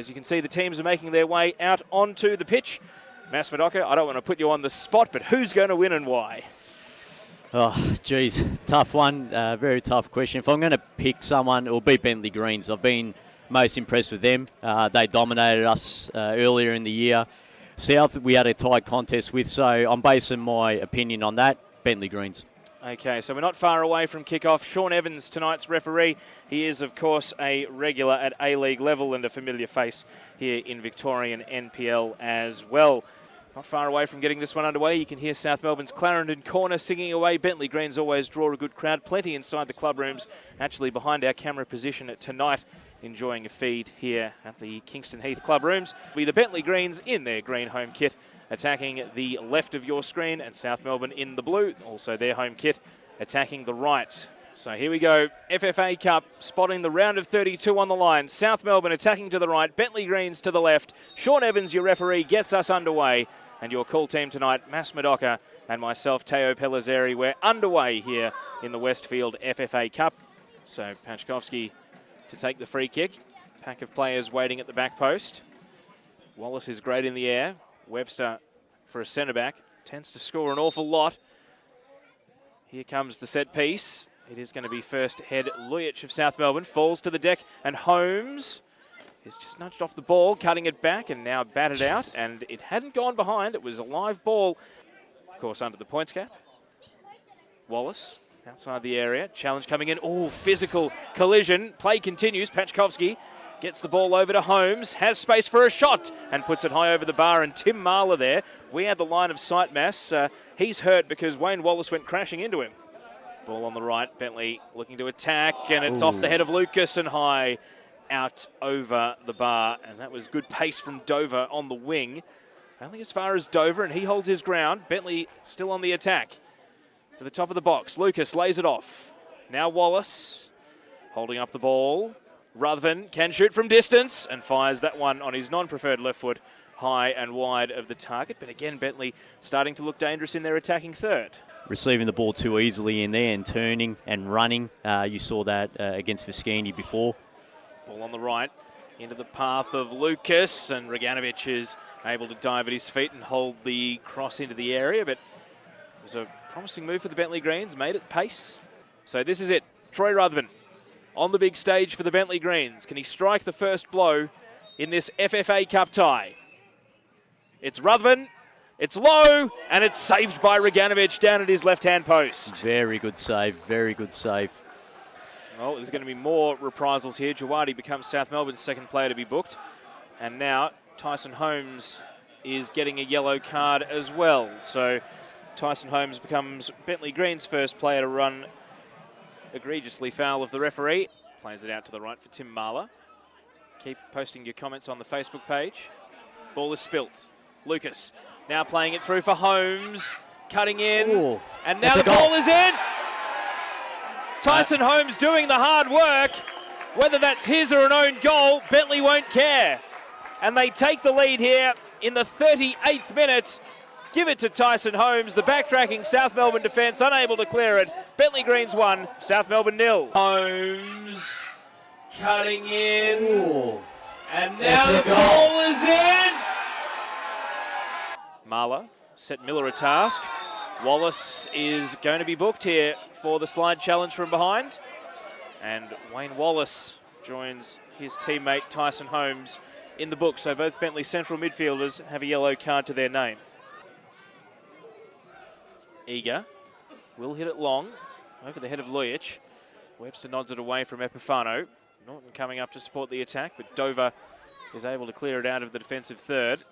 as you can see, the teams are making their way out onto the pitch. Murdocca, I don't want to put you on the spot, but who's going to win and why? Oh, geez, tough one. Very tough question. If I'm going to pick someone, it will be Bentleigh Greens. I've been most impressed with them. They dominated us earlier in the year. South, we had a tight contest with, so I'm basing my opinion on that. Bentleigh Greens. Okay, so we're not far away from kickoff. Sean Evans, tonight's referee. He is, of course, a regular at A-League level and a familiar face here in Victorian NPL as well. Not far away from getting this one underway. You can hear South Melbourne's Clarendon Corner singing away. Bentleigh Greens always draw a good crowd. Plenty inside the club rooms, actually behind our camera position tonight, enjoying a feed here at the Kingston Heath club rooms. Be the Bentleigh Greens in their green home kit, attacking the left of your screen, and South Melbourne in the blue, also their home kit, attacking the right. So here we go, FFA Cup, spotting the round of 32 on the line. South Melbourne attacking to the right, Bentleigh Greens to the left. Sean Evans, your referee, gets us underway. And your call team tonight, Murdocca and myself, Teo Pellizzeri. We're underway here in the Westfield FFA Cup. So Pachkovski to take the free kick. Pack of players waiting at the back post. Wallace is great in the air. Webster for a centre-back. Tends to score an awful lot. Here comes the set piece. It is going to be first head Lujic of South Melbourne. Falls to the deck, and Holmes is just nudged off the ball, cutting it back and now batted out. And it hadn't gone behind. It was a live ball. Of course, under the points cap. Wallace outside the area. Challenge coming in. Oh, physical collision. Play continues. Pachkovski gets the ball over to Holmes, has space for a shot and puts it high over the bar, and Tim Marler there. We had the line of sight, Mass. He's hurt because Wayne Wallace went crashing into him. Ball on the right, Bentleigh looking to attack, and it's off the head of Lucas and high out over the bar. And that was good pace from Dover on the wing. Only as far as Dover, and he holds his ground. Bentleigh still on the attack. To the top of the box, Lucas lays it off. Now Wallace holding up the ball. Ruthven can shoot from distance and fires that one on his non-preferred left foot, high and wide of the target. But again, Bentleigh starting to look dangerous in their attacking third. Receiving the ball too easily in there and turning and running. You saw that against Viscandi before. Ball on the right into the path of Lucas, and Reganovic is able to dive at his feet and hold the cross into the area. But it was a promising move for the Bentleigh Greens, made it pace. So this is it, Troy Ruthven on the big stage for the Bentleigh Greens. Can he strike the first blow in this FFA Cup tie? It's Ruthven, it's low, and it's saved by Reganovic down at his left-hand post. Very good save, very good save. Well, there's going to be more reprisals here. Jawadi becomes South Melbourne's second player to be booked. And now Tyson Holmes is getting a yellow card as well. So Tyson Holmes becomes Bentleigh Greens' first player to run egregiously foul of the referee. Plays it out to the right for Tim Marler. Keep posting your comments on the Facebook page. Ball is spilt. Lucas now playing it through for Holmes. Cutting in. Ooh, and now the ball is in. Tyson Holmes doing the hard work. Whether that's his or an own goal, Bentleigh won't care. And they take the lead here in the 38th minute. Give it to Tyson Holmes. The backtracking South Melbourne defence unable to clear it. Bentleigh Greens 1, South Melbourne 0. Holmes cutting in. Ooh. And now the goal is in. Marler set Miller a task. Wallace is going to be booked here for the slide challenge from behind. And Wayne Wallace joins his teammate Tyson Holmes in the book. So both Bentleigh central midfielders have a yellow card to their name. Eager will hit it long over the head of Lujic. Webster nods it away from Epifano. Norton coming up to support the attack, but Dover is able to clear it out of the defensive third.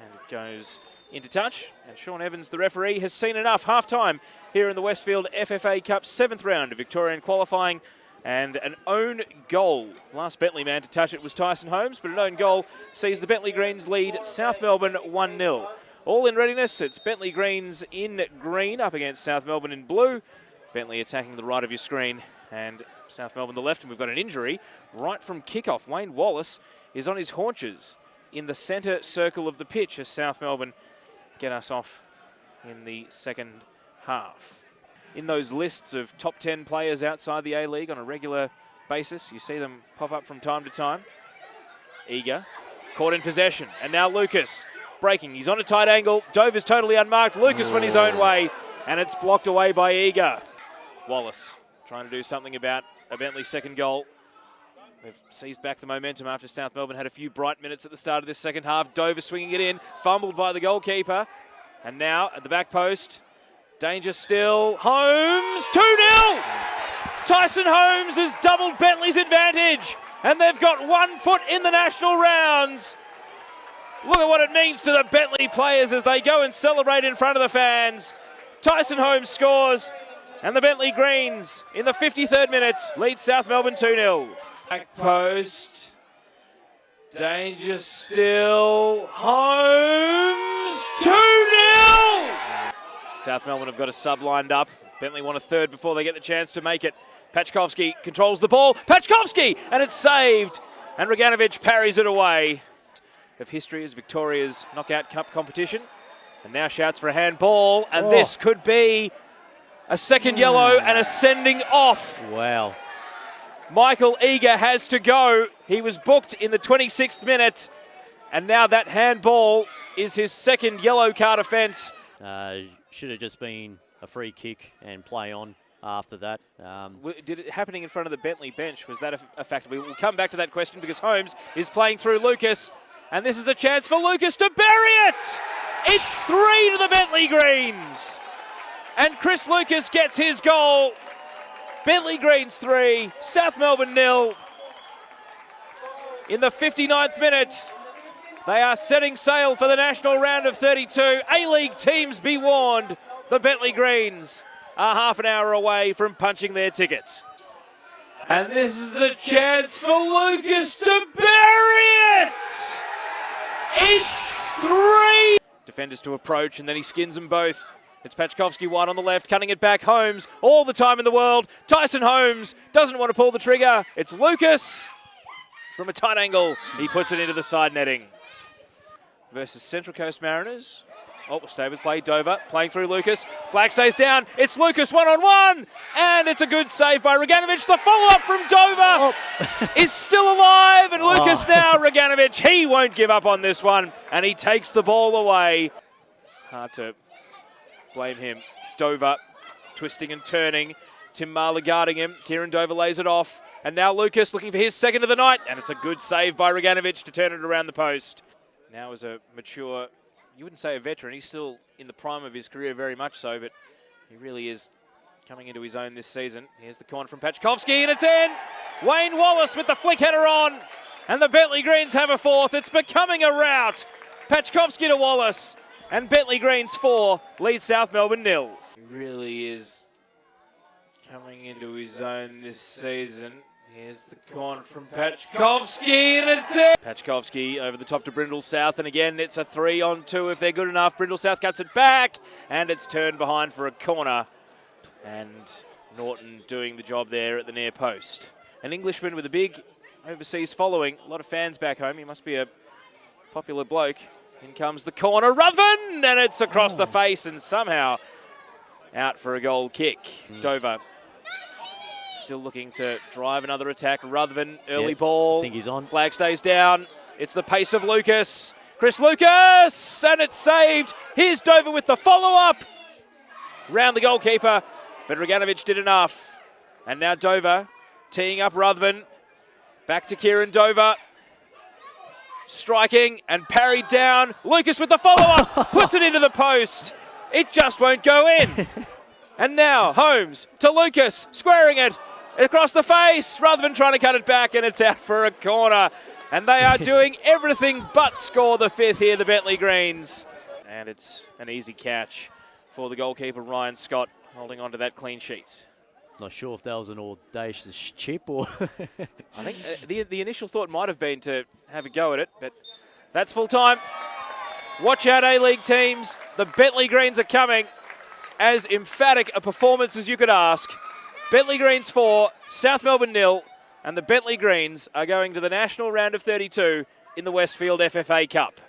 And it goes into touch, and Sean Evans, the referee, has seen enough. Half-time here in the Westfield FFA Cup 7th round of Victorian qualifying, and an own goal. Last Bentleigh man to touch it was Tyson Holmes, but an own goal sees the Bentleigh Greens lead South Melbourne 1-0. All in readiness, it's Bentleigh Greens in green up against South Melbourne in blue. Bentleigh attacking the right of your screen, and South Melbourne the left, and we've got an injury right from kickoff. Wayne Wallace is on his haunches in the centre circle of the pitch as South Melbourne get us off in the second half. In those lists of top 10 players outside the A-League on a regular basis, you see them pop up from time to time. Eager, caught in possession, and now Lucas breaking. He's on a tight angle. Dover's totally unmarked. Lucas went his own way, and it's blocked away by Eager. Wallace trying to do something about a Bentleigh second goal. They've seized back the momentum after South Melbourne had a few bright minutes at the start of this second half. Dover swinging it in, fumbled by the goalkeeper. And now at the back post, danger still. Holmes, 2-0! Tyson Holmes has doubled Bentleigh's advantage, and they've got 1 foot in the national rounds. Look at what it means to the Bentleigh players as they go and celebrate in front of the fans. Tyson Holmes scores, and the Bentleigh Greens in the 53rd minute lead South Melbourne 2-0. Back post, danger still, Holmes, 2-0! South Melbourne have got a sub lined up. Bentleigh want a third before they get the chance to make it. Pachkovski controls the ball. Pachkovski! And it's saved. And Roganovic parries it away. Of history is Victoria's Knockout Cup competition. And now shouts for a handball. And this could be a second yellow and a sending off. Wow. Michael Eager has to go. He was booked in the 26th minute. And now that handball is his second yellow card offence. Should have just been a free kick and play on after that. Did it happening in front of the Bentleigh bench, was that a factor? We will come back to that question because Holmes is playing through Lucas, and this is a chance for Lucas to bury it! It's 3 to the Bentleigh Greens! And Chris Lucas gets his goal. Bentleigh Greens 3, South Melbourne 0. In the 59th minute, they are setting sail for the national round of 32. A-League teams be warned. The Bentleigh Greens are half an hour away from punching their tickets. And this is a chance for Lucas to bury it! It's 3! Defenders to approach, and then he skins them both. It's Pachkovski wide on the left, cutting it back. Holmes, all the time in the world. Tyson Holmes doesn't want to pull the trigger. It's Lucas. From a tight angle, he puts it into the side netting. Versus Central Coast Mariners. Oh, we'll stay with play. Dover playing through Lucas. Flag stays down. It's Lucas one-on-one. And it's a good save by Roganovic. The follow-up from Dover is still alive. And Lucas now, Roganovic, he won't give up on this one. And he takes the ball away. Hard to blame him. Dover twisting and turning. Tim Marler guarding him. Kieran Dover lays it off. And now Lucas looking for his second of the night. And it's a good save by Roganovic to turn it around the post. Now as a mature, you wouldn't say a veteran, he's still in the prime of his career very much so, but he really is coming into his own this season. Here's the corner from Pachkovski, and it's in! Wayne Wallace with the flick header on, and the Bentleigh Greens have a fourth. It's becoming a rout. Pachkovski to Wallace, and Bentleigh Greens 4 leads South Melbourne 0. He really is coming into his own this season. Here's the corner from Pachkovski, and it's in! Pachkovski over the top to Brindle South, and again it's a 3-on-2 if they're good enough. Brindle South cuts it back, and it's turned behind for a corner. And Norton doing the job there at the near post. An Englishman with a big overseas following. A lot of fans back home. He must be a popular bloke. In comes the corner, Ruthven, and it's across the face and somehow out for a goal kick. Dover still looking to drive another attack. Ruthven, early ball. I think he's on. Flag stays down. It's the pace of Lucas. Chris Lucas, and it's saved. Here's Dover with the follow-up. Round the goalkeeper, but Roganovic did enough. And now Dover teeing up Ruthven. Back to Kieran Dover. Striking and parried down. Lucas with the follow-up, puts it into the post. It just won't go in. And now Holmes to Lucas, squaring it across the face. Ruthven trying to cut it back, and it's out for a corner. And they are doing everything but score the fifth here, the Bentleigh Greens. And it's an easy catch for the goalkeeper, Ryan Scott, holding on to that clean sheet. Not sure if that was an audacious chip or... I think the initial thought might have been to have a go at it, but that's full time. Watch out, A-League teams. The Bentleigh Greens are coming. As emphatic a performance as you could ask. Bentleigh Greens 4, South Melbourne 0, and the Bentleigh Greens are going to the national round of 32 in the Westfield FFA Cup.